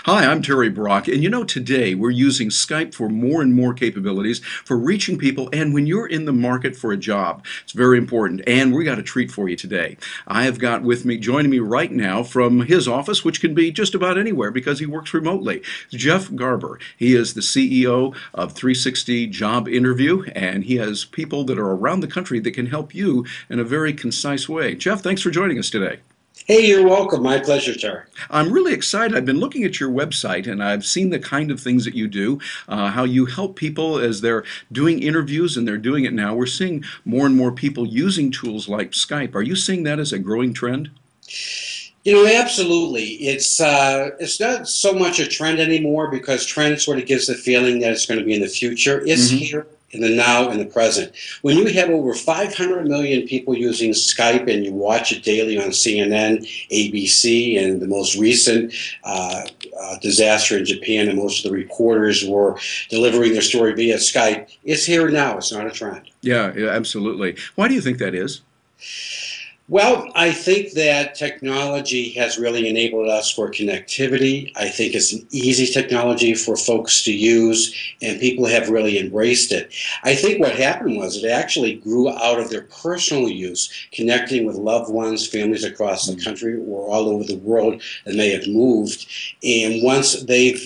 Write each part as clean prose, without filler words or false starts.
Hi, I'm Terry Brock, and today we're using Skype for more and more capabilities for reaching people, and when you're in the market for a job, it's very important, and we got a treat for you today. I have got with me, joining me right now from his office, which can be just about anywhere because he works remotely, Jeff Garber. He is the CEO of 360 Job Interview, and he has people that are around the country that can help you in a very concise way. Jeff, thanks for joining us today. Hey, you're welcome. My pleasure, Terry. I'm really excited. I've been looking at your website and I've seen the kind of things that you do, how you help people as they're doing interviews, and they're doing it now. We're seeing more and more people using tools like Skype. Are you seeing that as a growing trend? Absolutely. It's not so much a trend anymore because trend sort of gives the feeling that it's going to be in the future. It's here in the now and the present. When you have over 500 million people using Skype and you watch it daily on CNN, ABC, and the most recent disaster in Japan, and most of the reporters were delivering their story via Skype, it's here now. It's not a trend. Yeah, absolutely. Why do you think that is? Well, I think that technology has really enabled us for connectivity. I think it's an easy technology for folks to use, and people have really embraced it. I think what happened was it actually grew out of their personal use, connecting with loved ones, families across the country or all over the world that may have moved. And once they've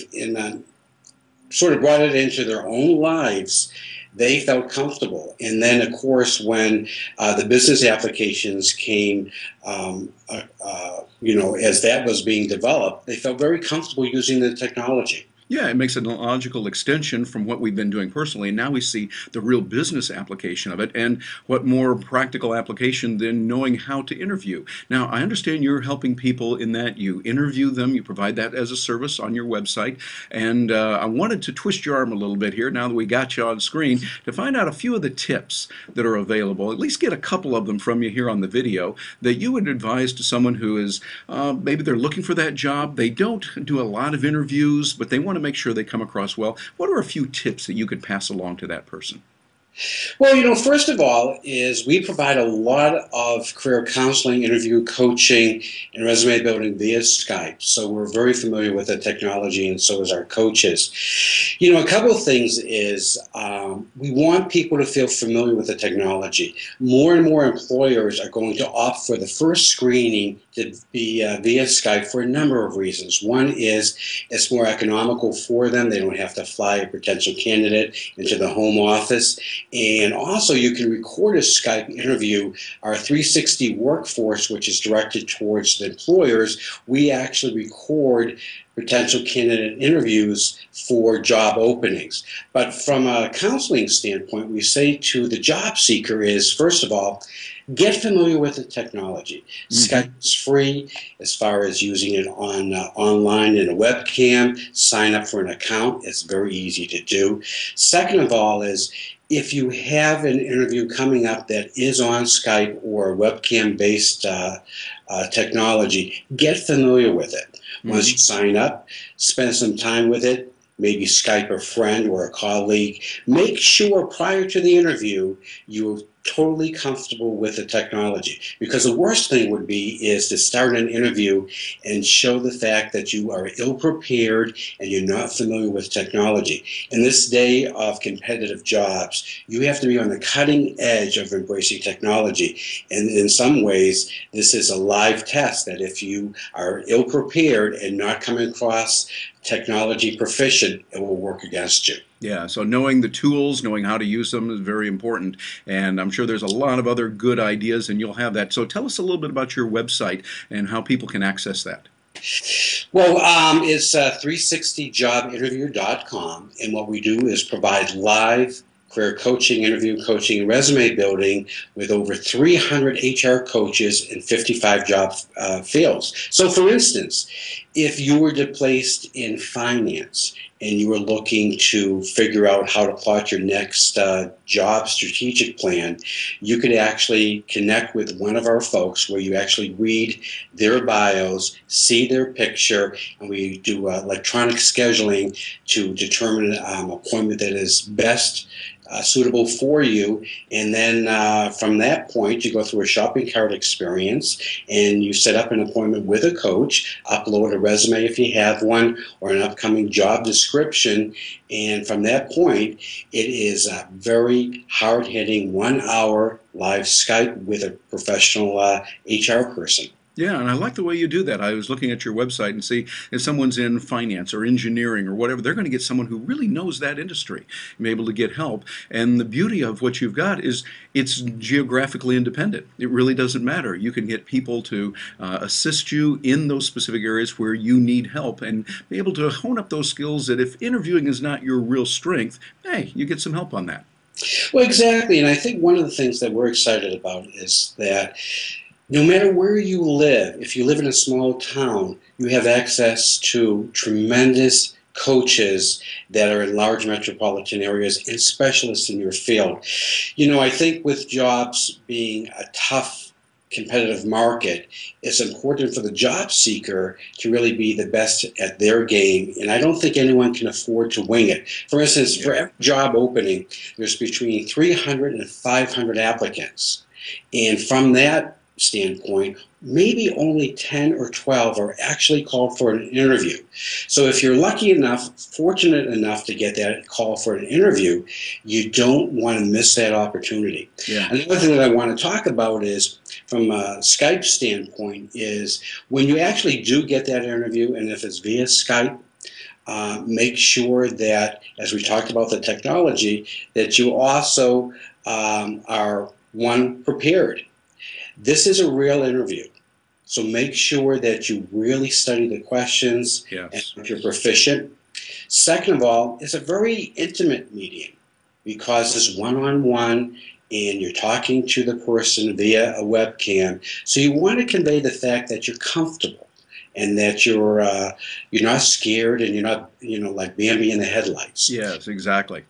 sort of brought it into their own lives, they felt comfortable. And then, of course, when the business applications came, as that was being developed, they felt very comfortable using the technology. Yeah, it makes a logical extension from what we've been doing personally, and now we see the real business application of it, and what more practical application than knowing how to interview. Now, I understand you're helping people in that you interview them, you provide that as a service on your website, and I wanted to twist your arm a little bit here, now that we got you on screen, to find out a few of the tips that are available, at least get a couple of them from you here on the video, that you would advise to someone who is, maybe they're looking for that job, they don't do a lot of interviews, but they want to make sure they come across well. What are a few tips that you could pass along to that person? Well, first of all, is we provide a lot of career counseling, interview coaching, and resume building via Skype. So we're very familiar with the technology, and so is our coaches. A couple of things is we want people to feel familiar with the technology. More and more employers are going to opt for the first screening to be via Skype for a number of reasons. One is it's more economical for them. They don't have to fly a potential candidate into the home office. And also, you can record a Skype interview. Our 360 workforce, which is directed towards the employers, we actually record potential candidate interviews for job openings. But from a counseling standpoint, we say to the job seeker is, first of all, get familiar with the technology. Skype is free as far as using it on online in a webcam. Sign up for an account. It's very easy to do. Second of all is, if you have an interview coming up that is on Skype or webcam-based technology, get familiar with it. Once you sign up, spend some time with it, maybe Skype a friend or a colleague. Make sure prior to the interview you're totally comfortable with the technology, because the worst thing would be is to start an interview and show the fact that you are ill-prepared and you're not familiar with technology. In this day of competitive jobs, you have to be on the cutting edge of embracing technology, and in some ways this is a live test that if you are ill-prepared and not coming across technology proficient, it will work against you. Yeah, so knowing the tools, knowing how to use them is very important, and I'm sure there's a lot of other good ideas, and you'll have that. So tell us a little bit about your website and how people can access that. Well, it's 360jobinterview.com, and what we do is provide live career coaching, interview coaching, and resume building with over 300 HR coaches in 55 job fields. So for instance, if you were placed in finance and you are looking to figure out how to plot your next job strategic plan, you could actually connect with one of our folks where you actually read their bios, see their picture, and we do electronic scheduling to determine an appointment that is best suitable for you. And then from that point, you go through a shopping cart experience and you set up an appointment with a coach, upload a resume if you have one, or an upcoming job description. And from that point, it is a very hard-hitting 1-hour live Skype with a professional HR person. Yeah, and I like the way you do that. I was looking at your website and see if someone's in finance or engineering or whatever, they're going to get someone who really knows that industry and be able to get help. And the beauty of what you've got is it's geographically independent. It really doesn't matter. You can get people to assist you in those specific areas where you need help and be able to hone up those skills that if interviewing is not your real strength, hey, you get some help on that. Well, exactly. And I think one of the things that we're excited about is that no matter where you live, if you live in a small town, you have access to tremendous coaches that are in large metropolitan areas and specialists in your field. You know, I think with jobs being a tough competitive market, it's important for the job seeker to really be the best at their game, and I don't think anyone can afford to wing it. For instance, for every job opening, there's between 300 and 500 applicants, and from that standpoint, maybe only 10 or 12 are actually called for an interview. So if you're lucky enough, fortunate enough to get that call for an interview, you don't want to miss that opportunity. Yeah. Another thing that I want to talk about is, from a Skype standpoint, is when you actually do get that interview, and if it's via Skype, make sure that, as we talked about the technology, that you also are, one, prepared. This is a real interview, so make sure that you really study the questions. Yes. And if you're proficient. Second of all, it's a very intimate meeting because it's one-on-one and you're talking to the person via a webcam. So you want to convey the fact that you're comfortable and that you're not scared and you're not, like Bambi in the headlights. Yes, exactly.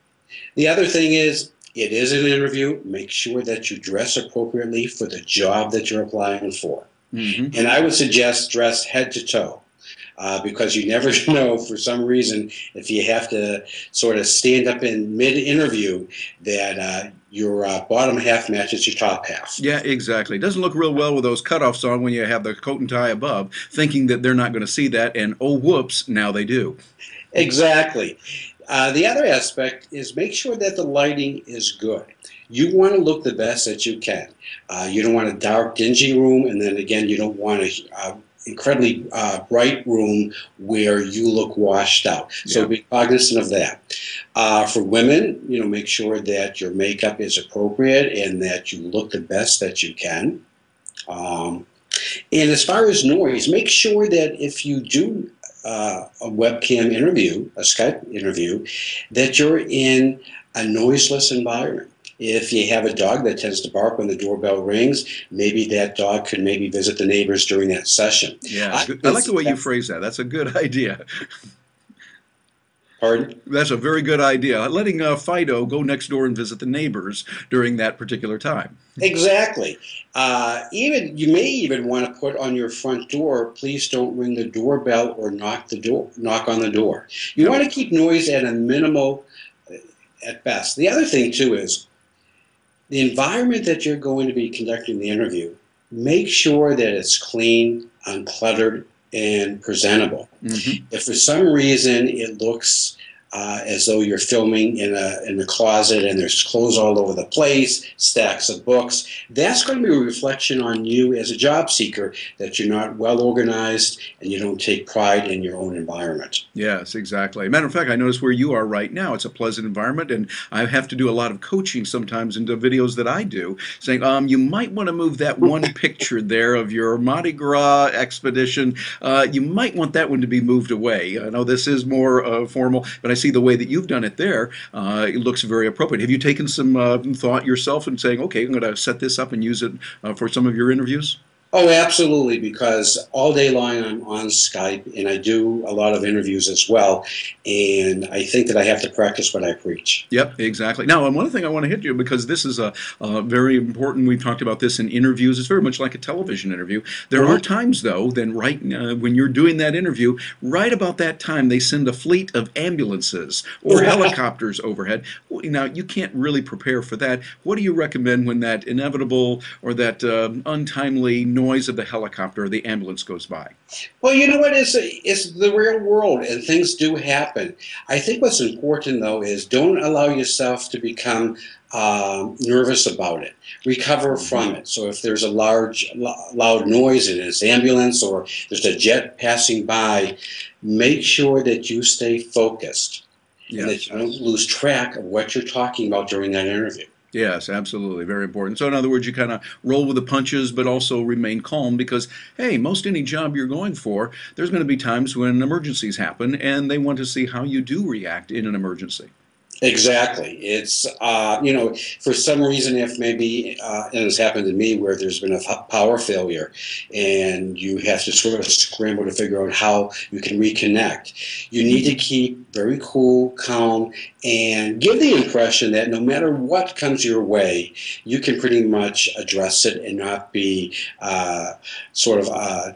The other thing is, it is an interview. Make sure that you dress appropriately for the job that you're applying for. Mm-hmm. And I would suggest dress head to toe because you never know, for some reason, if you have to sort of stand up in mid-interview that your bottom half matches your top half. Yeah, exactly. It doesn't look real well with those cutoffs on when you have the coat and tie above, thinking that they're not going to see that, and oh, whoops, now they do. Exactly. The other aspect is make sure that the lighting is good. You want to look the best that you can. You don't want a dark, dingy room, and then again, you don't want a incredibly bright room where you look washed out. So be cognizant of that. For women, make sure that your makeup is appropriate and that you look the best that you can. And as far as noise, make sure that if you do a webcam interview, a Skype interview, that you're in a noiseless environment. If you have a dog that tends to bark when the doorbell rings, maybe that dog could maybe visit the neighbors during that session. Yeah, I like the way you phrase that. That's a good idea. Pardon? That's a very good idea. Letting Fido go next door and visit the neighbors during that particular time. Exactly. You may even want to put on your front door, please don't ring the doorbell or knock on the door. You want to keep noise at a minimal at best. The other thing too is the environment that you're going to be conducting the interview, make sure that it's clean, uncluttered, and presentable. Mm-hmm. If for some reason it looks as though you're filming in a closet and there's clothes all over the place, stacks of books, that's going to be a reflection on you as a job seeker that you're not well organized and you don't take pride in your own environment. Yes, exactly. Matter of fact, I notice where you are right now. It's a pleasant environment, and I have to do a lot of coaching sometimes into videos that I do, saying, you might want to move that one picture there of your Mardi Gras expedition. You might want that one to be moved away. I know this is more formal, but I see the way that you've done it there. It looks very appropriate. Have you taken some thought yourself and saying, okay, I'm going to set this up and use it for some of your interviews? Oh, absolutely, because all day long I'm on Skype and I do a lot of interviews as well. And I think that I have to practice what I preach. Yep, exactly. Now, one thing I want to hit you because this is a very important. We've talked about this in interviews. It's very much like a television interview. There are Mhm. times, though, then right when you're doing that interview, right about that time, they send a fleet of ambulances or helicopters overhead. Now, you can't really prepare for that. What do you recommend when that inevitable or that untimely noise of the helicopter or the ambulance goes by? Well, you know what? It's the real world, and things do happen. I think what's important, though, is don't allow yourself to become nervous about it. Recover from it. So if there's a loud noise and it's ambulance or there's a jet passing by, make sure that you stay focused and that Yes. you don't lose track of what you're talking about during that interview. Yes, absolutely. Very important. So, in other words, you kind of roll with the punches, but also remain calm because, hey, most any job you're going for, there's going to be times when emergencies happen and they want to see how you do react in an emergency. Exactly. It's, for some reason, if maybe, and it's happened to me where there's been a power failure and you have to sort of scramble to figure out how you can reconnect, you need to keep very cool, calm, and give the impression that no matter what comes your way, you can pretty much address it and not be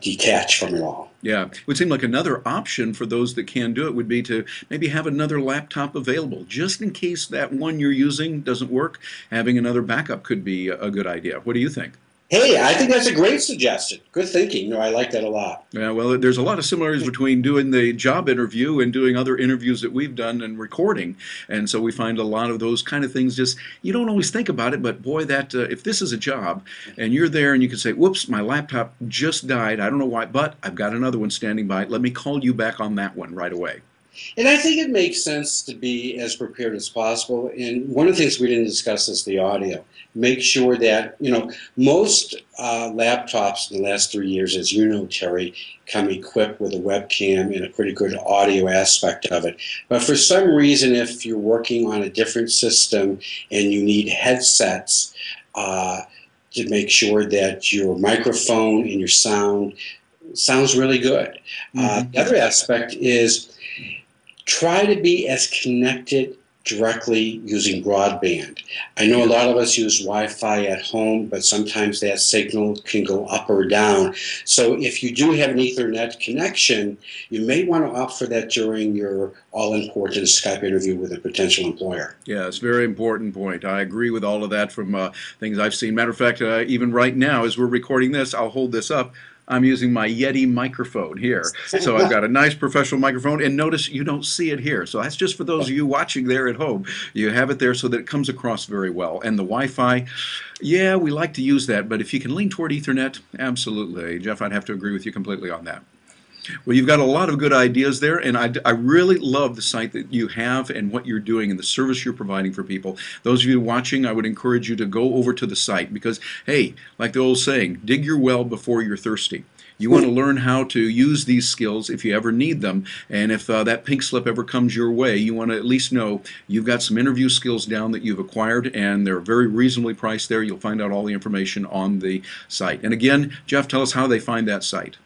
detached from it all. Yeah, it would seem like another option for those that can do it would be to maybe have another laptop available just in case that one you're using doesn't work. Having another backup could be a good idea. What do you think? Hey, I think that's a great suggestion. Good thinking. No, I like that a lot. Yeah, well, there's a lot of similarities between doing the job interview and doing other interviews that we've done and recording. And so we find a lot of those kind of things just, you don't always think about it, but boy, that if this is a job and you're there and you can say, whoops, my laptop just died. I don't know why, but I've got another one standing by. Let me call you back on that one right away. And I think it makes sense to be as prepared as possible. And one of the things we didn't discuss is the audio. Make sure that, most laptops in the last 3 years, as you know, Terry, come equipped with a webcam and a pretty good audio aspect of it. But for some reason, if you're working on a different system and you need headsets to make sure that your microphone and your sound sounds really good. The other aspect is try to be as connected directly using broadband. I know a lot of us use Wi-Fi at home, but sometimes that signal can go up or down. So if you do have an Ethernet connection, you may want to opt for that during your all-important Skype interview with a potential employer. Yeah, it's a very important point. I agree with all of that from things I've seen. Matter of fact, even right now, as we're recording this, I'll hold this up. I'm using my Yeti microphone here. So I've got a nice professional microphone, and notice you don't see it here. So that's just for those of you watching there at home. You have it there so that it comes across very well. And the Wi-Fi, yeah, we like to use that, but if you can lean toward Ethernet, absolutely. Jeff, I'd have to agree with you completely on that. Well, you've got a lot of good ideas there, and I really love the site that you have and what you're doing and the service you're providing for people. Those of you watching, I would encourage you to go over to the site because, hey, like the old saying, dig your well before you're thirsty. You want to learn how to use these skills if you ever need them, and if that pink slip ever comes your way, you want to at least know you've got some interview skills down that you've acquired, and they're very reasonably priced there. You'll find out all the information on the site. And again, Jeff, tell us how they find that site.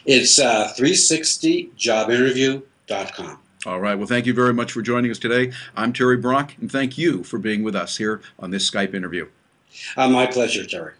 It's 360jobinterview.com. All right. Well, thank you very much for joining us today. I'm Terry Brock, and thank you for being with us here on this Skype interview. My pleasure, Terry.